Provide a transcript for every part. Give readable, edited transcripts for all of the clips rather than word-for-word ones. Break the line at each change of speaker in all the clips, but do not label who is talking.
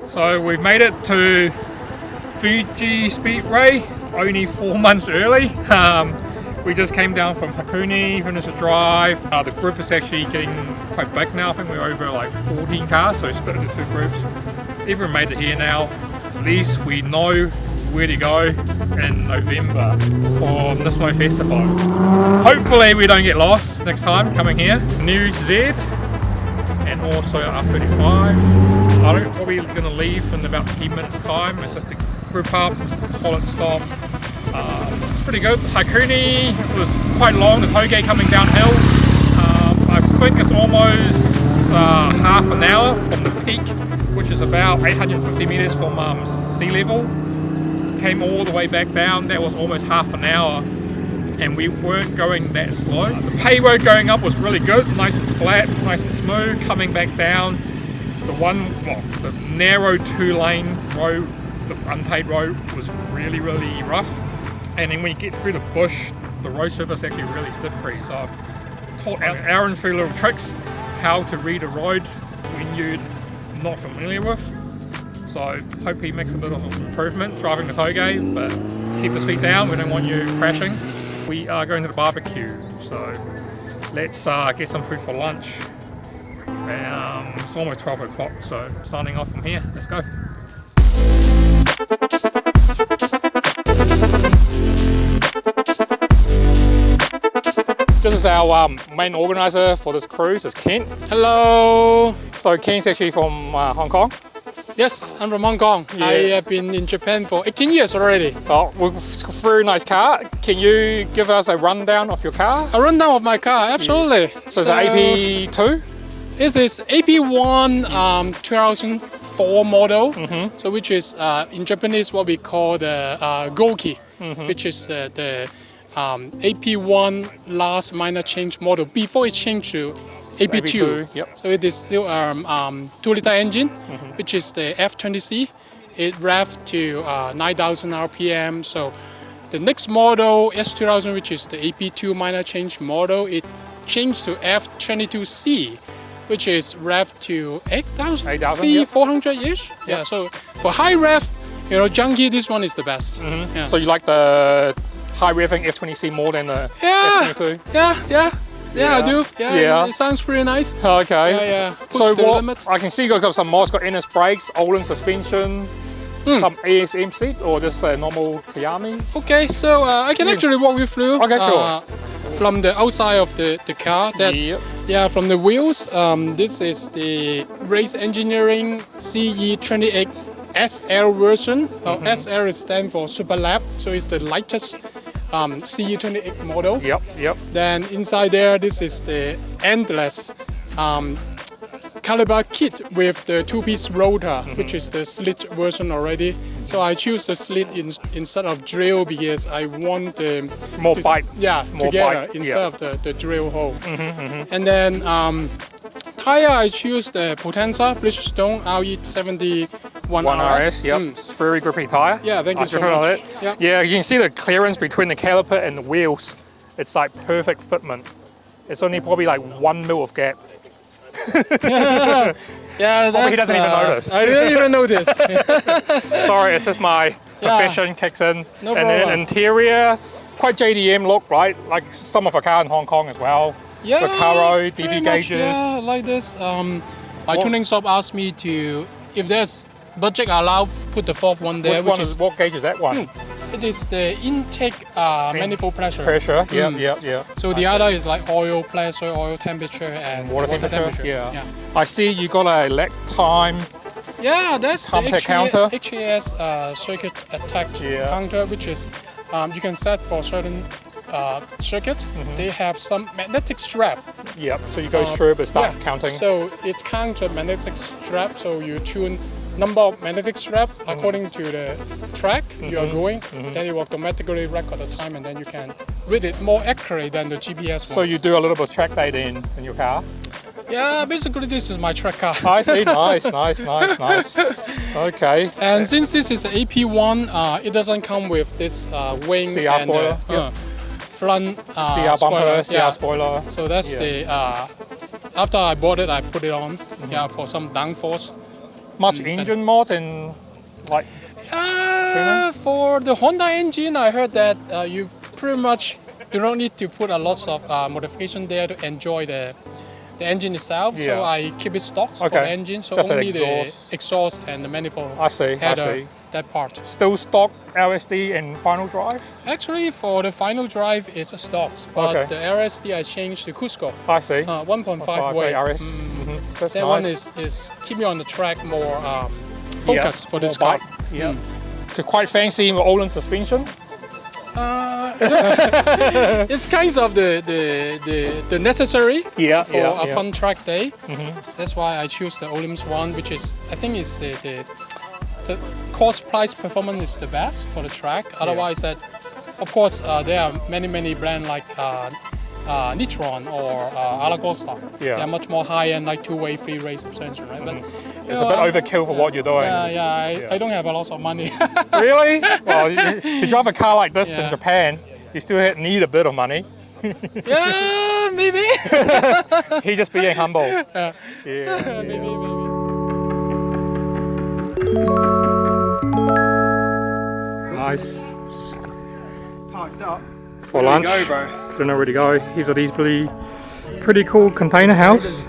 So we've made it to Fuji Speedway only 4 months early. We just came down from Hakone, finished the drive. The group is actually getting quite big now. I think we're over like 14 cars, so we split into 2 groups. Everyone made it here now. At least we know where to go in November for Nismo Festival. Hopefully we don't get lost next time coming here. New Z and also R35. I don't probably going to leave in about 10 minutes time. It's just a group up, call it stop. It's pretty good. Hakone was quite long, the TOUGE coming downhill. I think it's almost half an hour from the peak, which is about 850 meters from sea level. Came all the way back down, that was almost half an hour, and we weren't going that slow. The pay road going up was really good, nice and flat, nice and smooth. Coming back down, the narrow 2-lane road, the unpaved road was really rough. And then when you get through the bush, the road surface is actually really slippery. So I've taught Aaron 3 little tricks how to read a road when you're not familiar with. So hope he makes a bit of an improvement driving the TOUGE, but keep the speed down, we don't want you crashing. We are going to the barbecue, so let's get some food for lunch. It's almost 12 o'clock, so signing off from here, let's go. This is our main organizer for this cruise, is Kent.
Hello!
So Kent's actually from Hong Kong?
Yes, I'm from Hong Kong.
Yeah.
I have been in Japan for 18 years already.
Oh, well, it's a very nice car. Can you give us a rundown of your car?
A rundown of my car, absolutely.
Yeah. So it's an AP2?
This is AP1 2004 model, so which is in Japanese what we call the Goki, which is the AP1 last minor change model before it changed to AP2.
Yep.
So it is still 2-liter engine, which is the F20C. It revved to 9,000 RPM. So the next model, S2000, which is the AP2 minor change model, it changed to F22C, which is revved to 8,000, 400-ish. Yeah. So for high rev, junkie, this one is the best. Yeah.
So you like the high revving F20C more than the F22?
Yeah, I do. Yeah. It sounds pretty nice.
Okay.
Yeah.
So what, I can see you've got some mods, got NS brakes, Olin suspension, some ASM seat, or just a normal Kiami?
Okay, so I can actually walk you through.
Okay, sure.
From the outside of the car, yeah, from the wheels, this is the Race Engineering CE28 SL version. SL stands for Super Lab, so it's the lightest CE28 model.
Yep.
Then inside there, this is the endless caliber kit with the 2-piece rotor, which is the slit version already. So I choose the slit instead of drill because I want the
more bite.
Yeah, more together bite. Instead of the drill hole. And then tire, I choose the Potenza Bridgestone RE71 RS.
Yep. It's very grippy tire.
Yeah, thank you so much.
Yeah, you can see the clearance between the caliper and the wheels. It's like perfect fitment. It's only probably like 1 mil of gap.
Yeah,
probably he doesn't even notice.
I didn't even notice.
Sorry, it's just my profession kicks in.
No
and then interior, quite JDM look, right? Like some of our car in Hong Kong as well.
Yeah,
Recaro, DV gauges.
Yeah, like this. My tuning shop asked me to, if there's budget allowed, put the 4th one there.
What gauge is that one?
It is the intake manifold pressure.
Yeah.
So the other is like oil pressure, oil temperature, and
water temperature. Yeah. I see you got a lag time.
Yeah, that's the
counter.
HAS circuit attack counter, which is you can set for certain circuit. They have some magnetic strap.
Yep. So you go through but start counting.
So it counts a magnetic strap. So you tune number of magnetic strap according to the track you are going. Then it will automatically record the time, and then you can read it more accurate than the GPS one.
So you do a little bit of track data in your car?
Yeah, basically this is my track car.
I see, nice. Okay.
And since this is an AP1, it doesn't come with this wing
CR
and
spoiler.
Front
CR bumper, CR spoiler.
So that's the, after I bought it, I put it on for some downforce.
much engine mod and like
For the Honda engine, I heard that you pretty much do not need to put a lot of modification there to enjoy the engine itself.
Yeah.
So I keep it stock for the engine. So
Just an
only
exhaust.
the exhaust and the manifold.
I see.
That part.
Still stock LSD and final drive?
Actually, for the final drive, it's a stock. But the RSD, I changed to Cusco.
I see.
1.5 way.
RS. That's
That
nice.
one is keep me on the track more focus for this car.
Yeah. Quite fancy with all-in suspension.
It's kind of the necessary for a fun track day. That's why I choose the Olympus one, which is I think is the cost price performance is the best for the track. Otherwise, that of course there are many brands like Nitron or Alagosta. They are much more high-end, like two-way free race suspension, right? But
it's a bit overkill for what you're doing.
I don't have a lot of money.
Really? Well, you drive a car like this in Japan, you still need a bit of money.
Yeah, maybe.
He's just being humble.
Maybe.
Nice.
Parked up.
For lunch.
Where do we go, bro?
Don't know where to go. Here's are these pretty cool container house.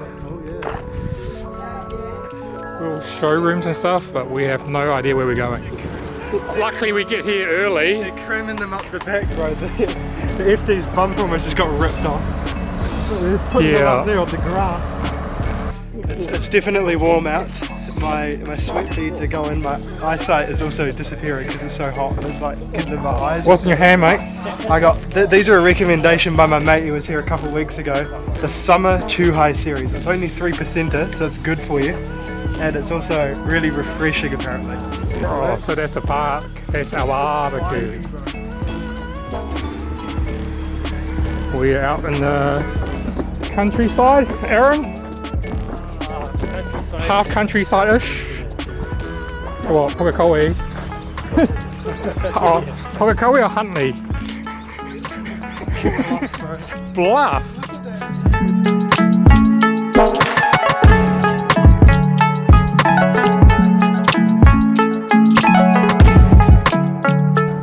Little showrooms and stuff, but we have no idea where we're going. Luckily we get here early.
They're cramming them up the back, bro. The FD's bumper almost just got ripped off. They're just putting them up there on the grass. It's definitely warm out. My sweat beads are going. My eyesight is also disappearing because it's so hot. It's like getting in my eyes.
What's in your hand, mate?
I got these are a recommendation by my mate who was here a couple of weeks ago. The Summer Chuhai series. It's only 3%, so it's good for you, and it's also really refreshing apparently.
Oh, so that's the park. That's our barbecue. We're out in the countryside, Aaron. Half countryside-ish. So what, Pokakoe? Pokakoe or Huntley? Bluff.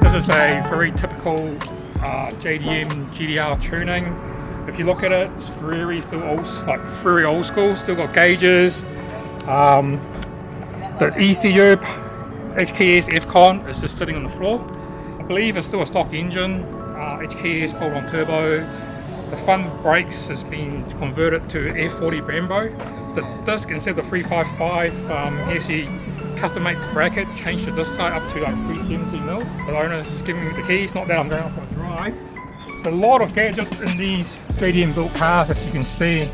This is a very typical JDM GT-R tuning. If you look at it, it's very old school. Still got gauges. The ECU HKS F-Con is just sitting on the floor. I believe it's still a stock engine. HKS bolt-on turbo. The front brakes has been converted to F40 Brembo. The disc instead of 355, actually custom-made bracket, changed the disc height up to like 370mm. The owner is giving me the keys. Not that I'm going for a drive. There's a lot of gadgets in these JDM built cars, as you can see.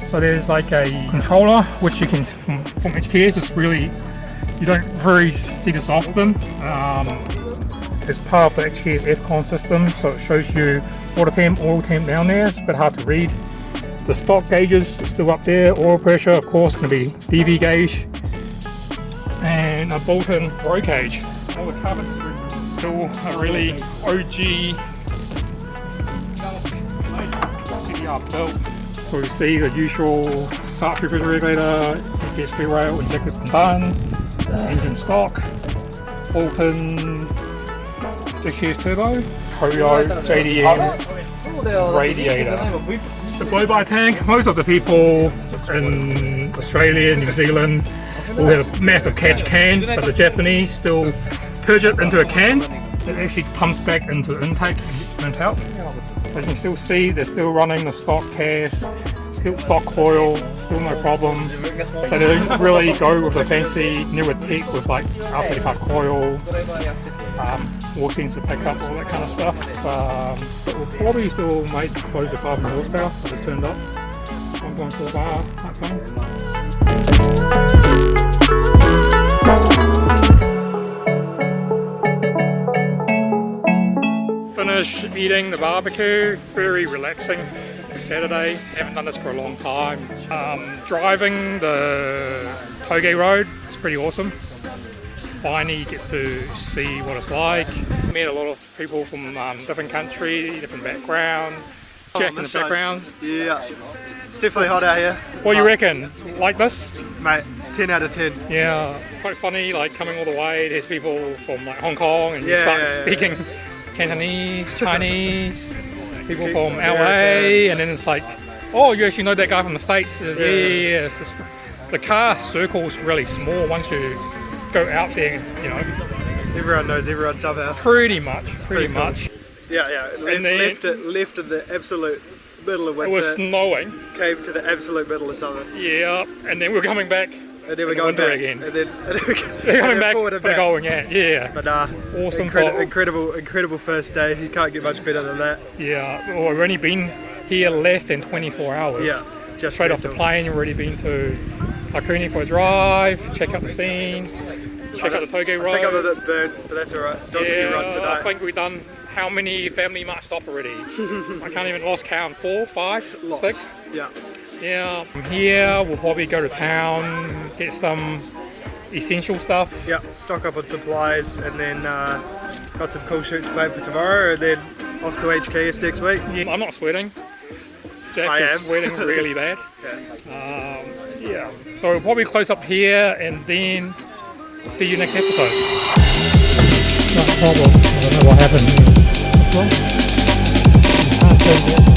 So there's like a controller, which you can from HKS. It's really, you don't very see this often. It's part of the HKS F-Con system, so it shows you water temp, oil temp down there. It's a bit hard to read. The stock gauges are still up there. Oil pressure, of course, going to be DV gauge, and a bolt-in roll cage. All the carpets are still a really OG GT-R built. So we see the usual Sartre refrigerator, HKS free rail, injector's been done, engine stock, bolt-in HKS turbo, Toyo JDM radiator. The blow-by tank, most of the people in Australia, New Zealand will have a massive catch can, but the Japanese still purge it into a can. It actually pumps back into the intake and gets burnt out. As you can still see, they're still running the stock CAS, still stock coil, still no problem. They don't really go with the fancy newer tech with like R35 coil, wall sensor pickup, all that kind of stuff. But we'll probably still make close to 500 horsepower. I just turned up 1.4 bar, that's fine. Finished eating the barbecue, very relaxing. Saturday, haven't done this for a long time. Driving the TOUGE road, it's pretty awesome. Finally get to see what it's like. Met a lot of people from different countries, different background. Jack in the background.
Yeah, it's definitely hot out here.
What do you reckon? Like this?
Mate, 10 out of 10.
Yeah, quite funny, like coming all the way, there's people from like Hong Kong and you
Yeah,
start
yeah,
speaking Cantonese, Chinese, people
Keep
from
American.
LA, and then it's like, oh, you actually know that guy from the States? Yeah. It's just, the car circle's really small once you go out there, you know.
Everyone knows everyone somehow.
Pretty much.
Yeah, yeah. Left in the absolute middle of
It
winter.
was snowing.
Came to the absolute middle of summer.
Yeah, and then we're coming back.
And then we're
in
going
winter
back
again.
And then
We're coming
and
back
forward
for
and
the
back.
going, yeah.
But
Awesome.
incredible first day. You can't get much better than that.
Yeah, well, we've only been here less than 24 hours.
Yeah, just
Straight off the plane, we've already been to Hakone for a drive, check out the scene, check out the TOUGE road.
I think I'm a bit burnt, but that's alright. Donkey run
I
tonight.
think we've done how many family mart stop already? I can't even lost count. 4, 5,
Lots.
6.
Yeah.
Yeah. From here, we'll probably go to town, get some essential stuff.
Yeah, stock up on supplies, and then got some cool shoots planned for tomorrow, and then off to HKS next week.
Yeah, I'm not sweating.
I
Jack's is
am.
sweating really bad.
Yeah.
Yeah. So we'll probably close up here and then see you next episode. Not a problem. I don't know what happened here. What's wrong? You can't turn it.